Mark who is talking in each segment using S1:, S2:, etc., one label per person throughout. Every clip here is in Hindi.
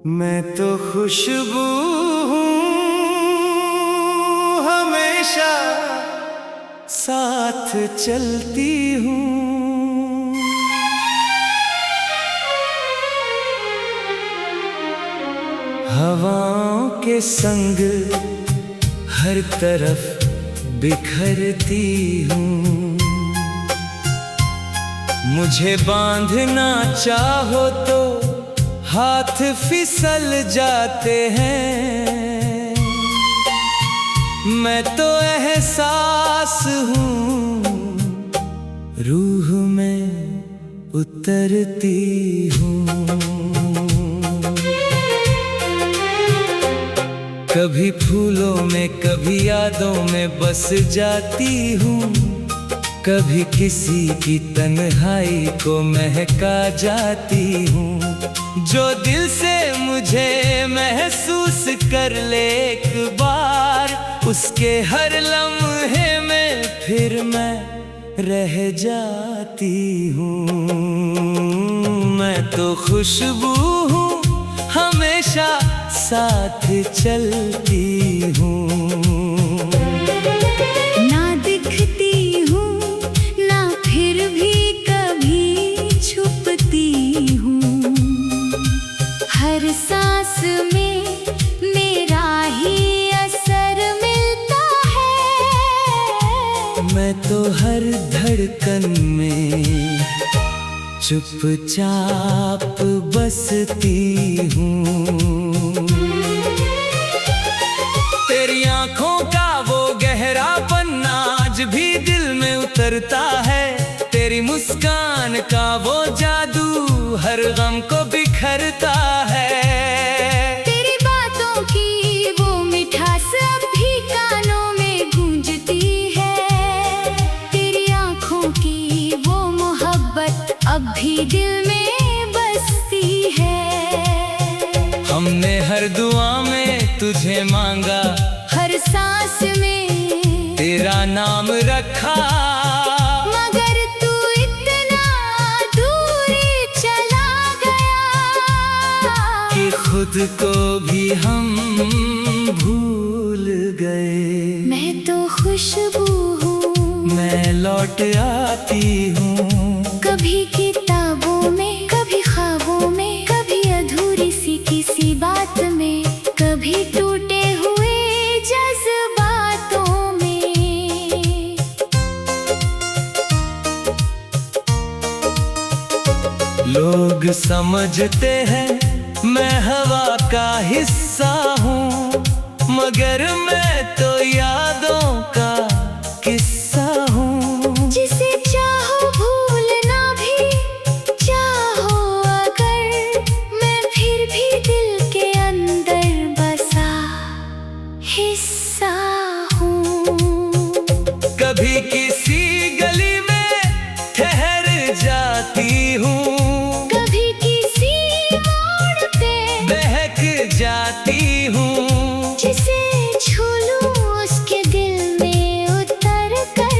S1: मैं तो खुशबू हूँ हमेशा साथ चलती हूँ। हवाओं के संग हर तरफ बिखरती हूँ। मुझे बांधना चाहो तो हाथ फिसल जाते हैं। मैं तो एहसास हूँ रूह में उतरती हूँ। कभी फूलों में कभी यादों में बस जाती हूँ। कभी किसी की तन्हाई को महका जाती हूँ। जो दिल से मुझे महसूस कर ले एक बार, उसके हर लम्हे में फिर मैं रह जाती हूँ। मैं तो खुशबू हूँ हमेशा साथ चलती हूँ।
S2: ना दिखती हूँ ना फिर भी कभी छुपती हूँ। हर सांस में मेरा ही असर मिलता है।
S1: मैं तो हर धड़कन में चुपचाप बसती हूँ। तेरी आँखों का वो गहरापन आज भी दिल में उतरता है। तेरी मुस्कान का वो जादू हर गम को बिखरता है।
S2: तेरी बातों की वो मिठास अब भी कानों में गूंजती है। तेरी आँखों की वो मोहब्बत अब भी दिल में बसती है।
S1: हमने हर दुआ में तुझे मांगा,
S2: हर सांस में
S1: तेरा नाम रखा।
S2: मगर तू इतना दूरी चला गया
S1: कि खुद को भी हम भूल गए।
S2: मैं तो खुशबू हूँ,
S1: मैं लौट आती हूँ।
S2: कभी किताबों में कभी ख्वाबों में, कभी अधूरी सी किसी बात में, कभी टूटे हुए जज्बातों में।
S1: लोग समझते हैं मैं हवा का हिस्सा हूँ, मगर मैं तो यादों का किस्सा हूँ।
S2: जिसे चाहो भूलना भी चाहो अगर, मैं फिर भी दिल के अंदर बसा हिस्सा हूँ।
S1: कभी किसी गली में ठहर जाती हूँ,
S2: कभी किसी मोड़ पे
S1: बहक जाती हूँ।
S2: जिसे छू लूं उसके दिल में उतर कर,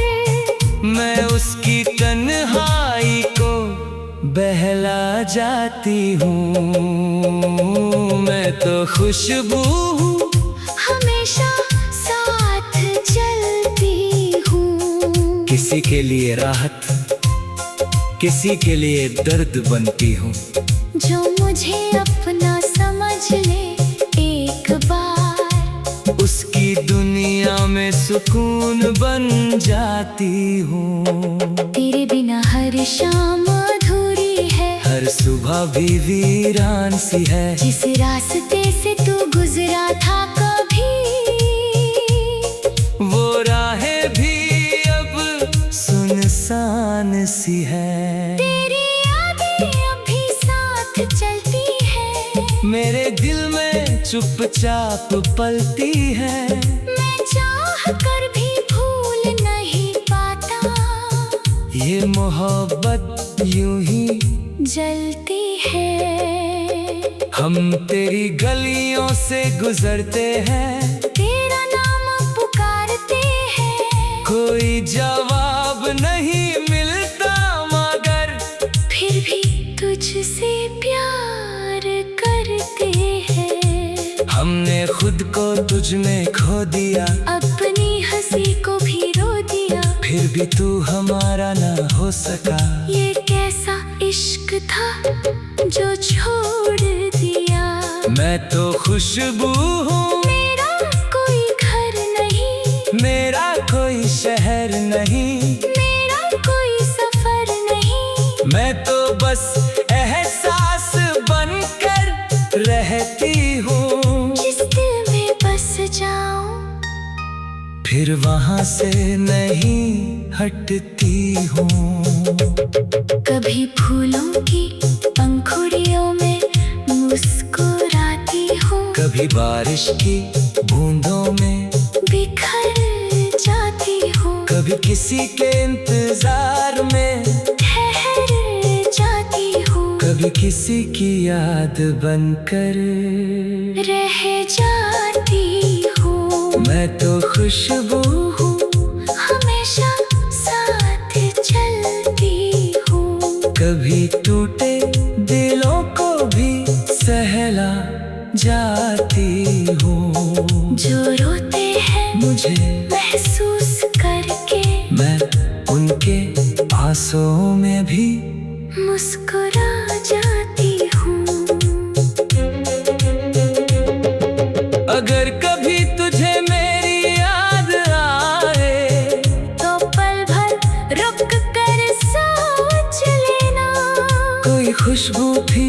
S1: मैं उसकी तन्हाई को बहला जाती हूँ। मैं तो खुशबू हूँ
S2: हमेशा साथ चलती हूँ।
S1: किसी के लिए राहत, किसी के लिए दर्द बनती हूँ।
S2: जो मुझे अपना समझ ले एक बार,
S1: उसकी दुनिया में सुकून बन जाती हूँ।
S2: तेरे बिना हर शाम अधूरी है,
S1: हर सुबह भी वीरान सी है।
S2: जिस रास्ते से तू गुजरा था कभी,
S1: वो राहें भी अब सुनसान सी है।
S2: तेरी यादें अभी साथ चलती है।
S1: मेरे दिल में चुपचाप पलती है।
S2: मैं चाह कर भी भूल नहीं पाता,
S1: ये मोहब्बत यूं ही
S2: जलती है।
S1: हम तेरी गलियों से गुजरते हैं,
S2: तेरा नाम पुकारते हैं।
S1: कोई जवाब नहीं मिलता मगर
S2: फिर भी तुझसे प्यार करते
S1: मैंने खुद को तुझ में खो दिया,
S2: अपनी हंसी को भी रो दिया,
S1: फिर भी तू हमारा ना हो सका।
S2: ये कैसा इश्क था जो छोड़ दिया।
S1: मैं तो खुशबू हूँ,
S2: मेरा कोई घर नहीं,
S1: मेरा कोई शहर नहीं,
S2: मेरा कोई सफर नहीं।
S1: मैं तो बस एहसास बनकर रहती हूँ।
S2: जिस दिल में बस जाऊं,
S1: फिर वहाँ से नहीं हटती हूँ।
S2: कभी फूलों की पंखुड़ियों में मुस्कुराती हूँ,
S1: कभी बारिश की बूंदों में
S2: बिखर जाती हूँ,
S1: कभी किसी के इंतजार में
S2: ठहर जाती हूँ,
S1: कभी किसी की याद बनकर
S2: रह जाती हूँ।
S1: मैं तो खुशबू हूँ,
S2: हमेशा साथ चलती हूँ,
S1: कभी टूटे दिलों को भी सहला जाती हूँ।
S2: जो रोते हैं
S1: मुझे
S2: महसूस करके,
S1: मैं उनके आंसुओं में भी
S2: मुस्कुरा जाती हूँ।
S1: अगर कभी तुझे मेरी याद आए,
S2: तो पल भर रुक कर सोच लेना,
S1: कोई खुशबू भी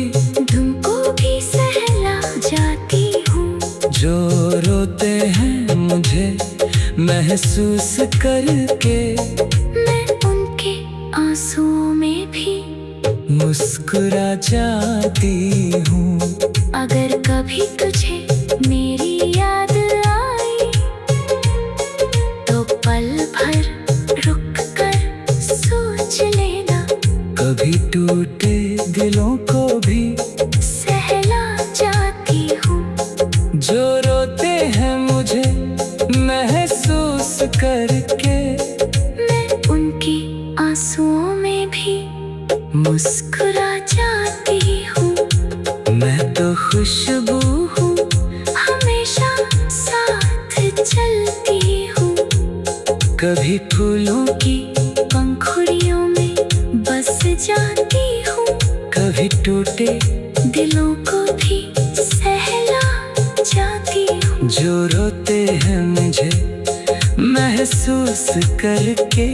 S2: तुमको भी सहला जाती हूँ।
S1: जो रोते हैं मुझे महसूस करके,
S2: मैं उनके आंसुओं में भी
S1: मुस्कुरा जाती हूँ।
S2: अगर कभी तुझे मेरी याद आई, तो पल भर रुक कर सोच लेना,
S1: कभी टूटे दिलों को भी
S2: सहला जाती हूँ।
S1: जो रोते हैं मुझे महसूस करके,
S2: मैं उनकी आंसुओं में भी मुस्कुरा जाती हूँ।
S1: मैं तो खुशबू हूँ,
S2: हमेशा साथ चलती हूँ,
S1: कभी फूलों की
S2: पंखुड़ियों में बस जाती हूँ,
S1: कभी टूटे
S2: दिलों को भी सहला जाती हूँ।
S1: जो रोते हैं मुझे महसूस करके।